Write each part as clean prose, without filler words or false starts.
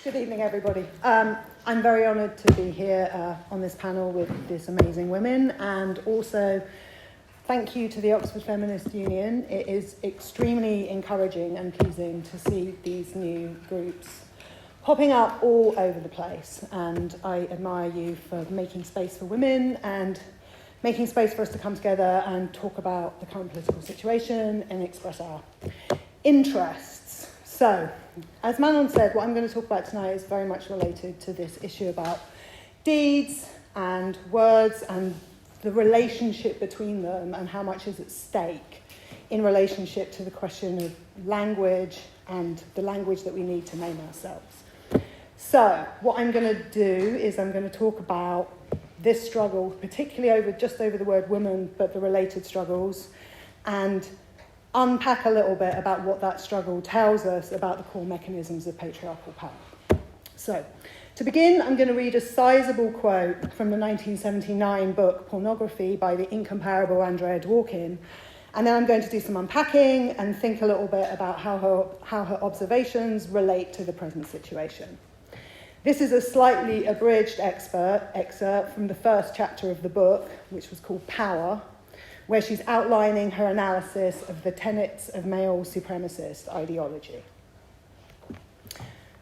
Good evening, everybody. I'm very honoured to be here on this panel with these amazing women, and also thank you to the Oxford Feminist Union. It is extremely encouraging and pleasing to see these new groups popping up all over the place, and I admire you for making space for women and making space for us to come together and talk about the current political situation and express our interests. So, as Manon said, what I'm going to talk about tonight is very much related to this issue about deeds and words and the relationship between them and how much is at stake in relationship to the question of language and the language that we need to name ourselves. So, what I'm going to do is I'm going to talk about this struggle, particularly over the word woman, but the related struggles, and unpack a little bit about what that struggle tells us about the core mechanisms of patriarchal power. So, to begin, I'm going to read a sizable quote from the 1979 book Pornography by the incomparable Andrea Dworkin, and then I'm going to do some unpacking and think a little bit about how her observations relate to the present situation. This is a slightly abridged excerpt from the first chapter of the book, which was called Power, where she's outlining her analysis of the tenets of male supremacist ideology.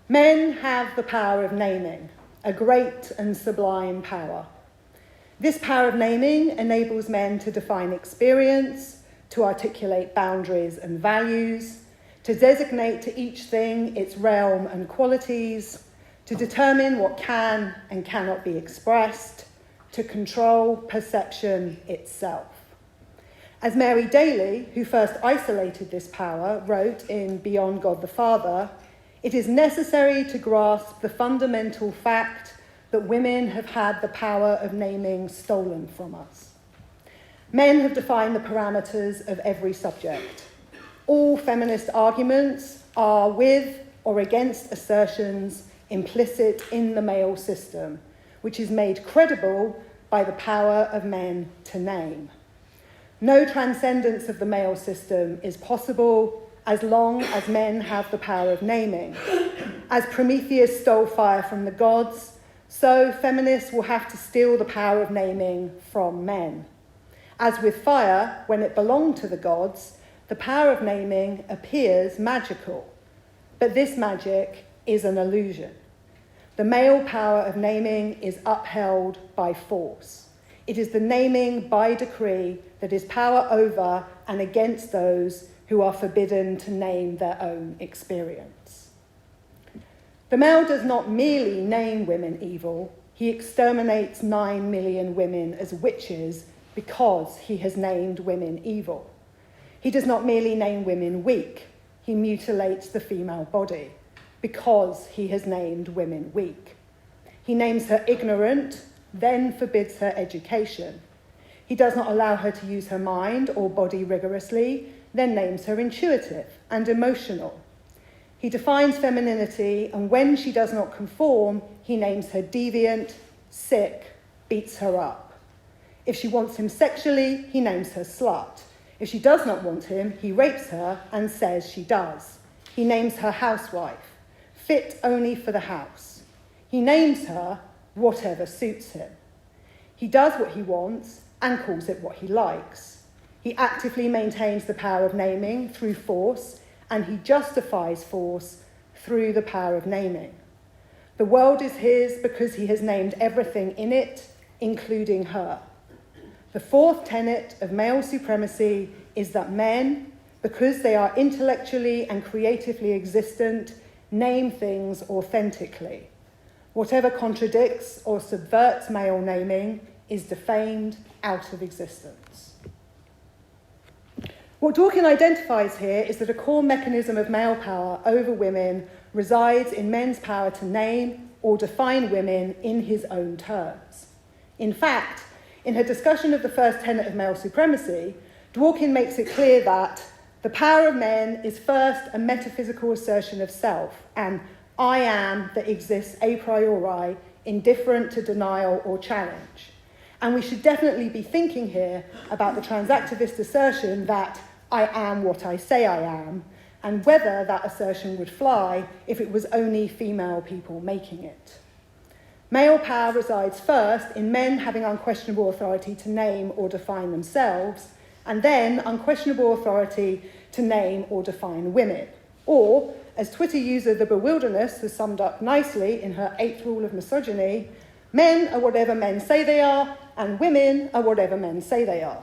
Men have the power of naming, a great and sublime power. This power of naming enables men to define experience, to articulate boundaries and values, to designate to each thing its realm and qualities, to determine what can and cannot be expressed, to control perception itself. As Mary Daly, who first isolated this power, wrote in Beyond God the Father, it is necessary to grasp the fundamental fact that women have had the power of naming stolen from us. Men have defined the parameters of every subject. All feminist arguments are with or against assertions implicit in the male system, which is made credible by the power of men to name. No transcendence of the male system is possible as long as men have the power of naming. As Prometheus stole fire from the gods, so feminists will have to steal the power of naming from men. As with fire, when it belonged to the gods, the power of naming appears magical, but this magic is an illusion. The male power of naming is upheld by force. It is the naming by decree that is power over and against those who are forbidden to name their own experience. The male does not merely name women evil, he exterminates 9 million women as witches because he has named women evil. He does not merely name women weak, he mutilates the female body because he has named women weak. He names her ignorant, then forbids her education. He does not allow her to use her mind or body rigorously, then names her intuitive and emotional. He defines femininity, and when she does not conform, he names her deviant, sick, beats her up. If she wants him sexually, he names her slut. If she does not want him, he rapes her and says she does. He names her housewife, fit only for the house. He names her whatever suits him. He does what he wants and calls it what he likes. He actively maintains the power of naming through force, and he justifies force through the power of naming. The world is his because he has named everything in it, including her. The fourth tenet of male supremacy is that men, because they are intellectually and creatively existent, name things authentically. Whatever contradicts or subverts male naming is defamed out of existence. What Dworkin identifies here is that a core mechanism of male power over women resides in men's power to name or define women in his own terms. In fact, in her discussion of the first tenet of male supremacy, Dworkin makes it clear that the power of men is first a metaphysical assertion of self, an I am that exists a priori, indifferent to denial or challenge. And we should definitely be thinking here about the transactivist assertion that I am what I say I am, and whether that assertion would fly if it was only female people making it. Male power resides first in men having unquestionable authority to name or define themselves, and then unquestionable authority to name or define women. Or, as Twitter user The Bewilderness has summed up nicely in her 8th rule of misogyny, men are whatever men say they are, and women are whatever men say they are.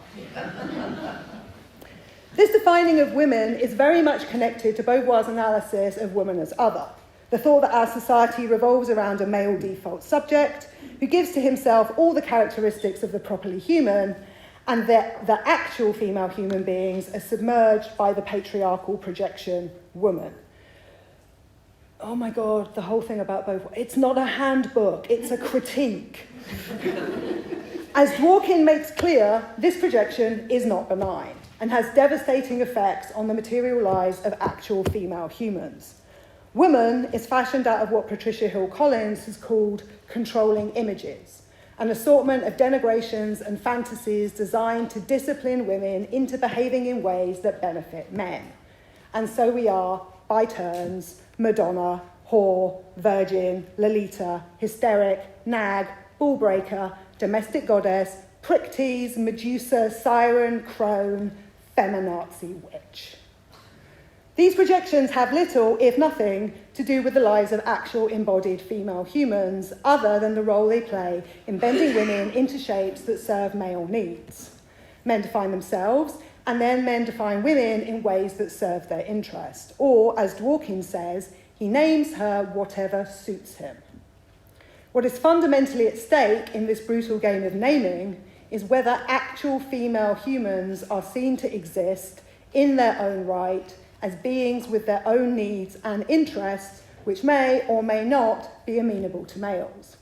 This defining of women is very much connected to Beauvoir's analysis of woman as other, the thought that our society revolves around a male default subject who gives to himself all the characteristics of the properly human, and that the actual female human beings are submerged by the patriarchal projection woman. Oh my God, the whole thing about Beauvoir. It's not a handbook, it's a critique. As Dworkin makes clear, this projection is not benign and has devastating effects on the material lives of actual female humans. Woman is fashioned out of what Patricia Hill Collins has called controlling images, an assortment of denigrations and fantasies designed to discipline women into behaving in ways that benefit men. And so we are, by turns, Madonna, whore, virgin, Lolita, hysteric, nag, ballbreaker, domestic goddess, prick tease, Medusa, siren, crone, feminazi witch. These projections have little, if nothing, to do with the lives of actual embodied female humans, other than the role they play in bending women into shapes that serve male needs. Men define themselves, and then men define women in ways that serve their interest. Or, as Dworkin says, he names her whatever suits him. What is fundamentally at stake in this brutal game of naming is whether actual female humans are seen to exist in their own right as beings with their own needs and interests, which may or may not be amenable to males.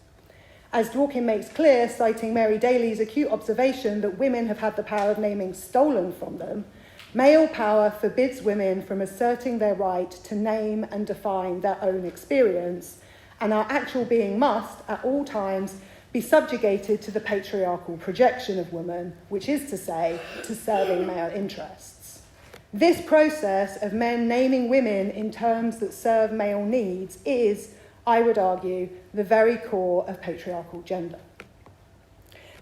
As Dworkin makes clear, citing Mary Daly's acute observation that women have had the power of naming stolen from them, male power forbids women from asserting their right to name and define their own experience, and our actual being must, at all times, be subjugated to the patriarchal projection of woman, which is to say, to serving male interests. This process of men naming women in terms that serve male needs is, I would argue, the very core of patriarchal gender.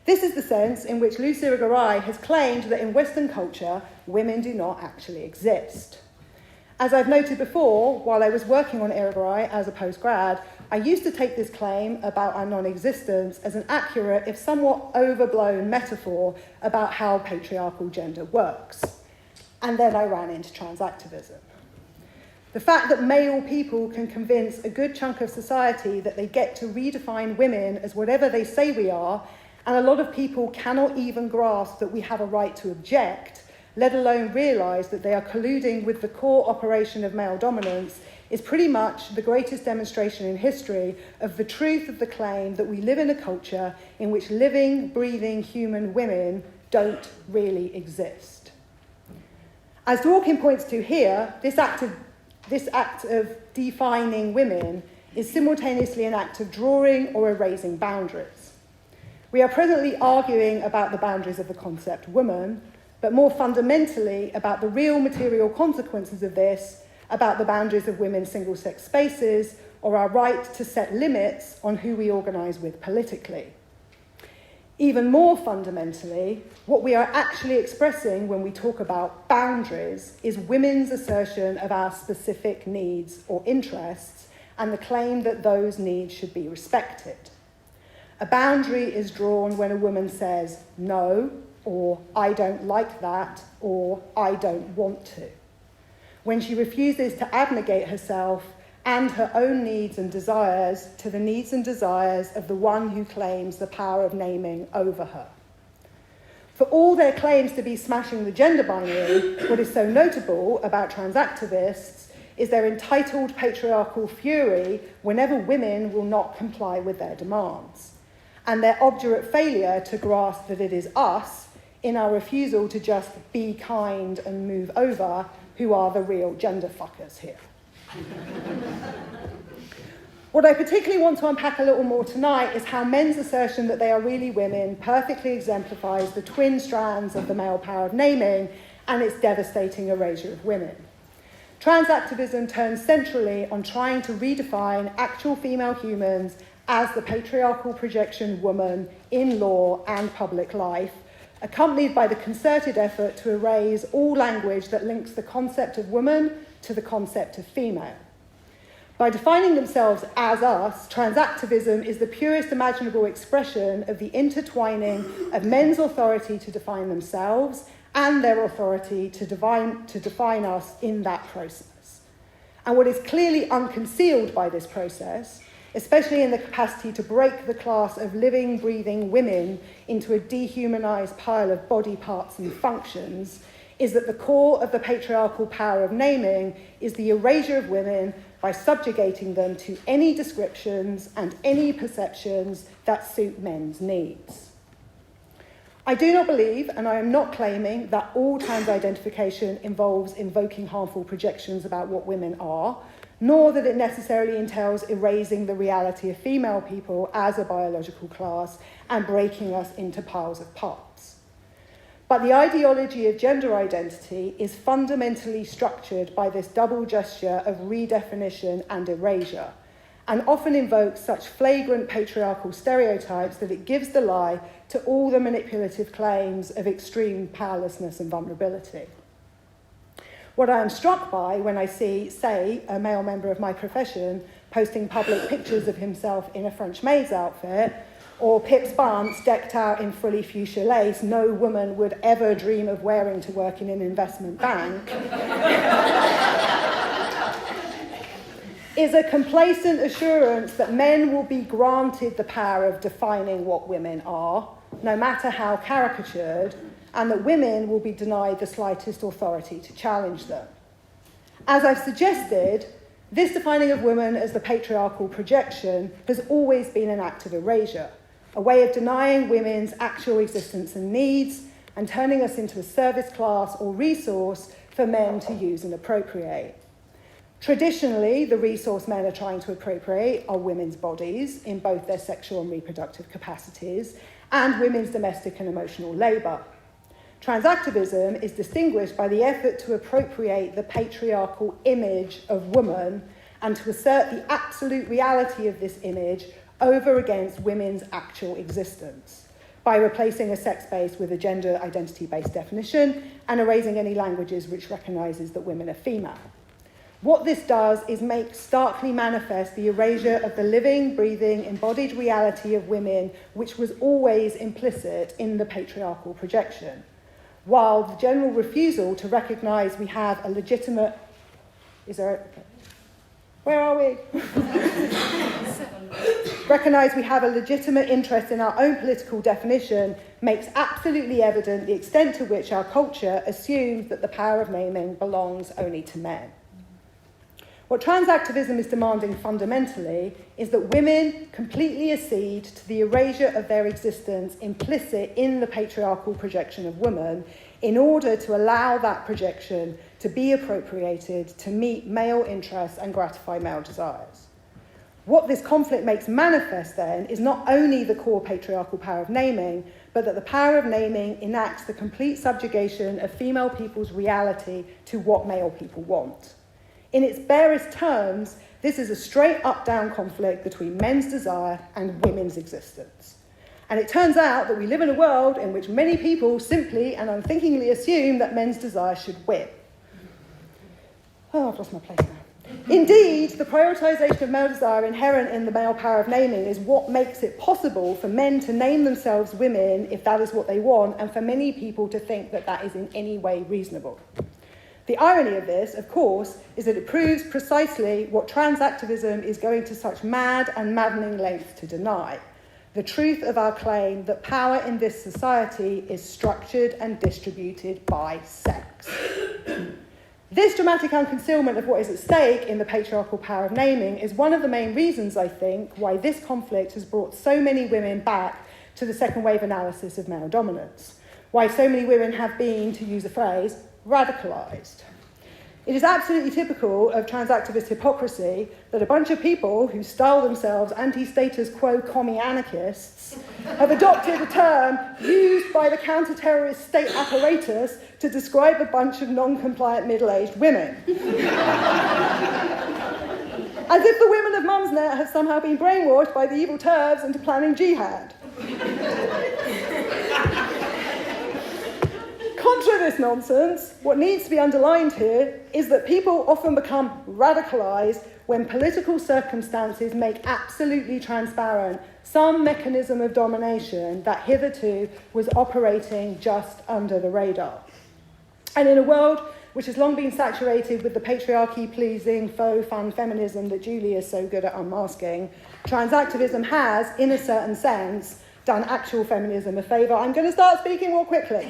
This is the sense in which Lucy Irigaray has claimed that in Western culture, women do not actually exist. As I've noted before, while I was working on Irigaray as a postgrad, I used to take this claim about our non-existence as an accurate, if somewhat overblown, metaphor about how patriarchal gender works. And then I ran into transactivism. The fact that male people can convince a good chunk of society that they get to redefine women as whatever they say we are, and a lot of people cannot even grasp that we have a right to object, let alone realise that they are colluding with the core operation of male dominance, is pretty much the greatest demonstration in history of the truth of the claim that we live in a culture in which living, breathing human women don't really exist. As Dworkin points to here, this act of defining women is simultaneously an act of drawing or erasing boundaries. We are presently arguing about the boundaries of the concept woman, but more fundamentally about the real material consequences of this, about the boundaries of women's single-sex spaces, or our right to set limits on who we organise with politically. Even more fundamentally, what we are actually expressing when we talk about boundaries is women's assertion of our specific needs or interests and the claim that those needs should be respected. A boundary is drawn when a woman says no, or I don't like that, or I don't want to. When she refuses to abnegate herself and her own needs and desires to the needs and desires of the one who claims the power of naming over her. For all their claims to be smashing the gender binary, what is so notable about trans activists is their entitled patriarchal fury whenever women will not comply with their demands, and their obdurate failure to grasp that it is us, in our refusal to just be kind and move over, who are the real gender fuckers here. What I particularly want to unpack a little more tonight is how men's assertion that they are really women perfectly exemplifies the twin strands of the male power of naming and its devastating erasure of women. trans activism turns centrally on trying to redefine actual female humans as the patriarchal projection woman in law and public life, accompanied by the concerted effort to erase all language that links the concept of woman to the concept of female. By defining themselves as us, trans activism is the purest imaginable expression of the intertwining of men's authority to define themselves and their authority to define us in that process. And what is clearly unconcealed by this process, especially in the capacity to break the class of living, breathing women into a dehumanized pile of body parts and functions, is that the core of the patriarchal power of naming is the erasure of women by subjugating them to any descriptions and any perceptions that suit men's needs. I do not believe, and I am not claiming, that all trans identification involves invoking harmful projections about what women are, nor that it necessarily entails erasing the reality of female people as a biological class and breaking us into piles of parts. But the ideology of gender identity is fundamentally structured by this double gesture of redefinition and erasure, and often invokes such flagrant patriarchal stereotypes that it gives the lie to all the manipulative claims of extreme powerlessness and vulnerability. What I am struck by when I see, say, a male member of my profession posting public pictures of himself in a French maid's outfit, or Pip's buns decked out in fully fuchsia lace no woman would ever dream of wearing to work in an investment bank, is a complacent assurance that men will be granted the power of defining what women are, no matter how caricatured, and that women will be denied the slightest authority to challenge them. As I've suggested, this defining of women as the patriarchal projection has always been an act of erasure, a way of denying women's actual existence and needs and turning us into a service class or resource for men to use and appropriate. Traditionally, the resource men are trying to appropriate are women's bodies in both their sexual and reproductive capacities and women's domestic and emotional labour. Transactivism is distinguished by the effort to appropriate the patriarchal image of woman and to assert the absolute reality of this image over against women's actual existence by replacing a sex base with a gender identity-based definition and erasing any languages which recognises that women are female. What this does is make starkly manifest the erasure of the living, breathing, embodied reality of women, which was always implicit in the patriarchal projection, while the general refusal to recognise we have a legitimate... Where are we? Recognise we have a legitimate interest in our own political definition makes absolutely evident the extent to which our culture assumes that the power of naming belongs only to men. What trans activism is demanding fundamentally is that women completely accede to the erasure of their existence implicit in the patriarchal projection of woman in order to allow that projection to be appropriated to meet male interests and gratify male desires. What this conflict makes manifest then is not only the core patriarchal power of naming, but that the power of naming enacts the complete subjugation of female people's reality to what male people want. In its barest terms, this is a straight up-down conflict between men's desire and women's existence. And it turns out that we live in a world in which many people simply and unthinkingly assume that men's desire should win. Oh, I've lost my place now. Indeed, the prioritisation of male desire inherent in the male power of naming is what makes it possible for men to name themselves women if that is what they want, and for many people to think that that is in any way reasonable. The irony of this, of course, is that it proves precisely what trans activism is going to such mad and maddening lengths to deny: the truth of our claim that power in this society is structured and distributed by sex. This dramatic unconcealment of what is at stake in the patriarchal power of naming is one of the main reasons, I think, why this conflict has brought so many women back to the second wave analysis of male dominance, why so many women have been, to use a phrase, radicalised. It is absolutely typical of trans-activist hypocrisy that a bunch of people who style themselves anti-status quo commie anarchists have adopted a term used by the counter-terrorist state apparatus to describe a bunch of non-compliant middle-aged women. As if the women of Mumsnet have somehow been brainwashed by the evil TERFs into planning jihad. Contra this nonsense, what needs to be underlined here is that people often become radicalised when political circumstances make absolutely transparent some mechanism of domination that hitherto was operating just under the radar. And in a world which has long been saturated with the patriarchy-pleasing, faux-fun feminism that Julie is so good at unmasking, trans-activism has, in a certain sense, done actual feminism a favour. I'm going to start speaking more quickly.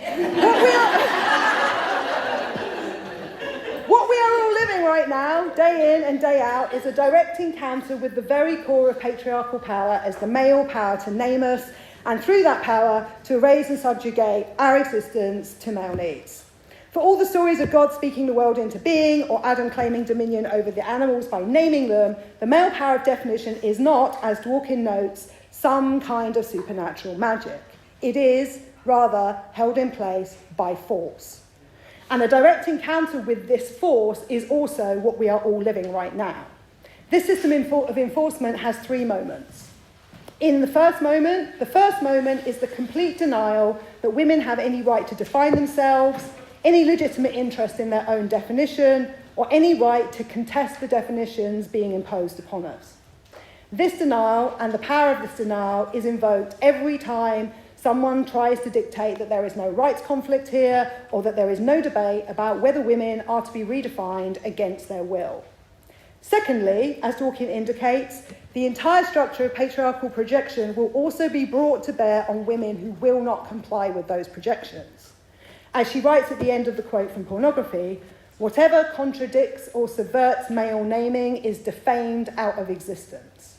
What we are all living right now, day in and day out, is a direct encounter with the very core of patriarchal power as the male power to name us, and through that power to raise and subjugate our existence to male needs. For all the stories of God speaking the world into being, or Adam claiming dominion over the animals by naming them, the male power of definition is not, as Dworkin notes, some kind of supernatural magic. It is, rather, held in place by force. And a direct encounter with this force is also what we are all living right now. This system of enforcement has three moments. In the first moment is the complete denial that women have any right to define themselves, any legitimate interest in their own definition, or any right to contest the definitions being imposed upon us. This denial and the power of this denial is invoked every time someone tries to dictate that there is no rights conflict here, or that there is no debate about whether women are to be redefined against their will. Secondly, as Dworkin indicates, the entire structure of patriarchal projection will also be brought to bear on women who will not comply with those projections. As she writes at the end of the quote from Pornography, whatever contradicts or subverts male naming is defamed out of existence.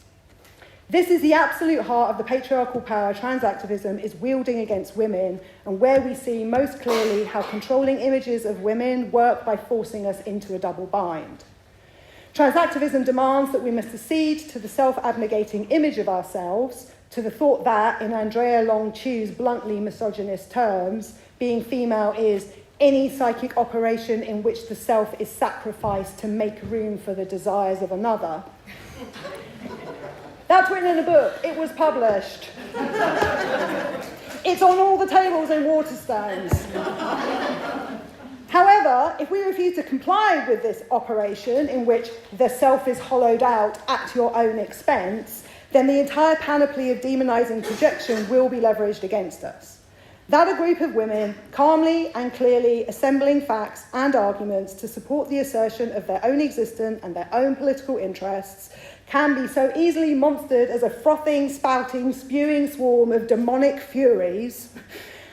This is the absolute heart of the patriarchal power trans-activism is wielding against women, and where we see most clearly how controlling images of women work by forcing us into a double bind. Trans-activism demands that we must accede to the self-abnegating image of ourselves, to the thought that, in Andrea Long Chu's bluntly misogynist terms, being female is any psychic operation in which the self is sacrificed to make room for the desires of another. That's written in a book. It was published. It's on all the tables in Waterstones. However, if we refuse to comply with this operation in which the self is hollowed out at your own expense, then the entire panoply of demonising projection will be leveraged against us. That a group of women, calmly and clearly assembling facts and arguments to support the assertion of their own existence and their own political interests, can be so easily monstered as a frothing, spouting, spewing swarm of demonic furies,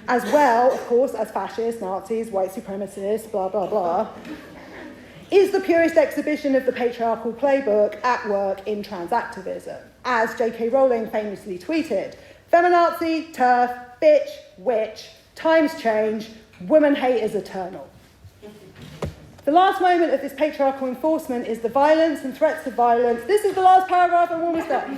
as well, of course, as fascists, Nazis, white supremacists, blah, blah, blah, is the purest exhibition of the patriarchal playbook at work in trans-activism. As J.K. Rowling famously tweeted, feminazi, TERF, bitch, witch, times change, woman hate is eternal. The last moment of this patriarchal enforcement is the violence and threats of violence. This is the last paragraph of Woman's Death.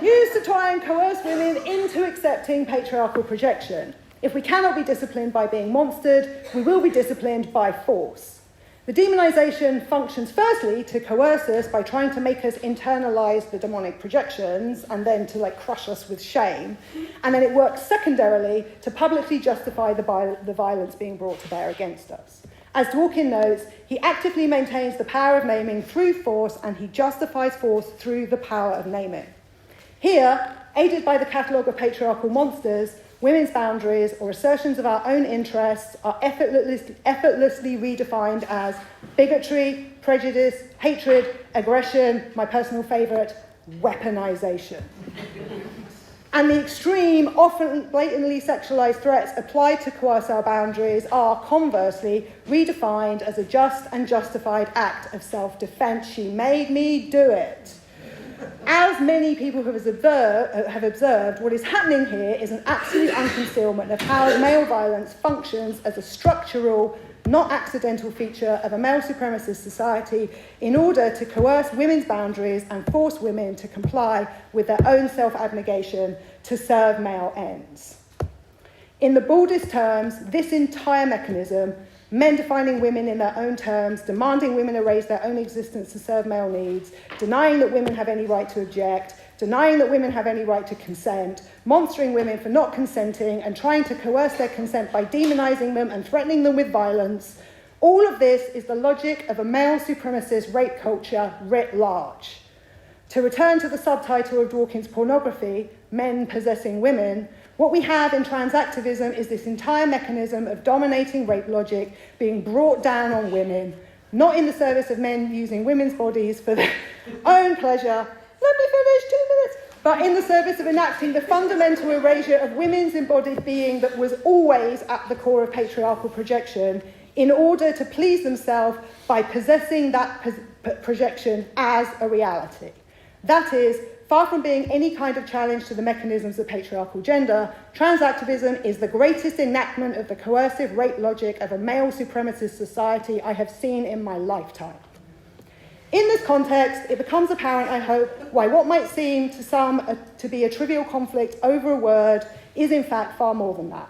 Used to try and coerce women into accepting patriarchal projection. If we cannot be disciplined by being monstered, we will be disciplined by force. The demonisation functions firstly to coerce us by trying to make us internalise the demonic projections and then to crush us with shame. And then it works secondarily to publicly justify the violence being brought to bear against us. As Dworkin notes, he actively maintains the power of naming through force, and he justifies force through the power of naming. Here, aided by the catalogue of patriarchal monsters, women's boundaries or assertions of our own interests are effortlessly redefined as bigotry, prejudice, hatred, aggression, my personal favourite, weaponisation. And the extreme, often blatantly sexualised threats applied to coerce our boundaries are, conversely, redefined as a just and justified act of self-defence. She made me do it. As many people have observed, what is happening here is an absolute unconcealment of how male violence functions as a structural, not accidental feature of a male supremacist society in order to coerce women's boundaries and force women to comply with their own self-abnegation to serve male ends. In the broadest terms, this entire mechanism, men defining women in their own terms, demanding women erase their own existence to serve male needs, denying that women have any right to object, denying that women have any right to consent, monstering women for not consenting, and trying to coerce their consent by demonizing them and threatening them with violence, all of this is the logic of a male supremacist rape culture writ large. To return to the subtitle of Dworkin's pornography, Men Possessing Women, what we have in trans activism is this entire mechanism of dominating rape logic being brought down on women, not in the service of men using women's bodies for their own pleasure, let me finish 2 minutes, but in the service of enacting the fundamental erasure of women's embodied being that was always at the core of patriarchal projection in order to please themselves by possessing that projection as a reality. That is, far from being any kind of challenge to the mechanisms of patriarchal gender, trans activism is the greatest enactment of the coercive rape logic of a male supremacist society I have seen in my lifetime. In this context, it becomes apparent, I hope, why what might seem to some to be a trivial conflict over a word is in fact far more than that.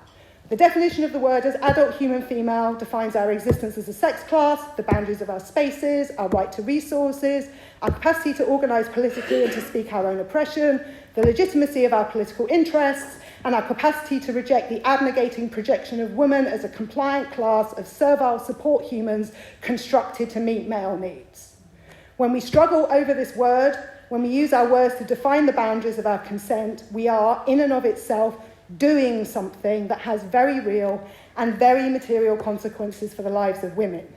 The definition of the word as adult human female defines our existence as a sex class, the boundaries of our spaces, our right to resources, our capacity to organise politically and to speak our own oppression, the legitimacy of our political interests, and our capacity to reject the abnegating projection of women as a compliant class of servile support humans constructed to meet male needs. When we struggle over this word, when we use our words to define the boundaries of our consent, we are, in and of itself, doing something that has very real and very material consequences for the lives of women.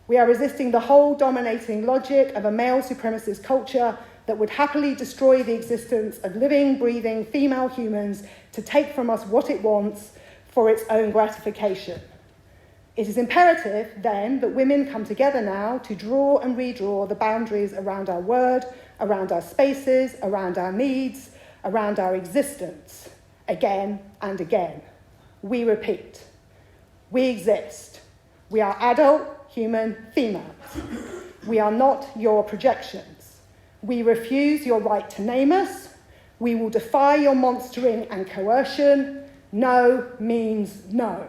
We are resisting the whole dominating logic of a male supremacist culture that would happily destroy the existence of living, breathing female humans to take from us what it wants for its own gratification. It is imperative, then, that women come together now to draw and redraw the boundaries around our word, around our spaces, around our needs, around our existence, again and again. We repeat. We exist. We are adult, human females. We are not your projections. We refuse your right to name us. We will defy your monstering and coercion. No means no.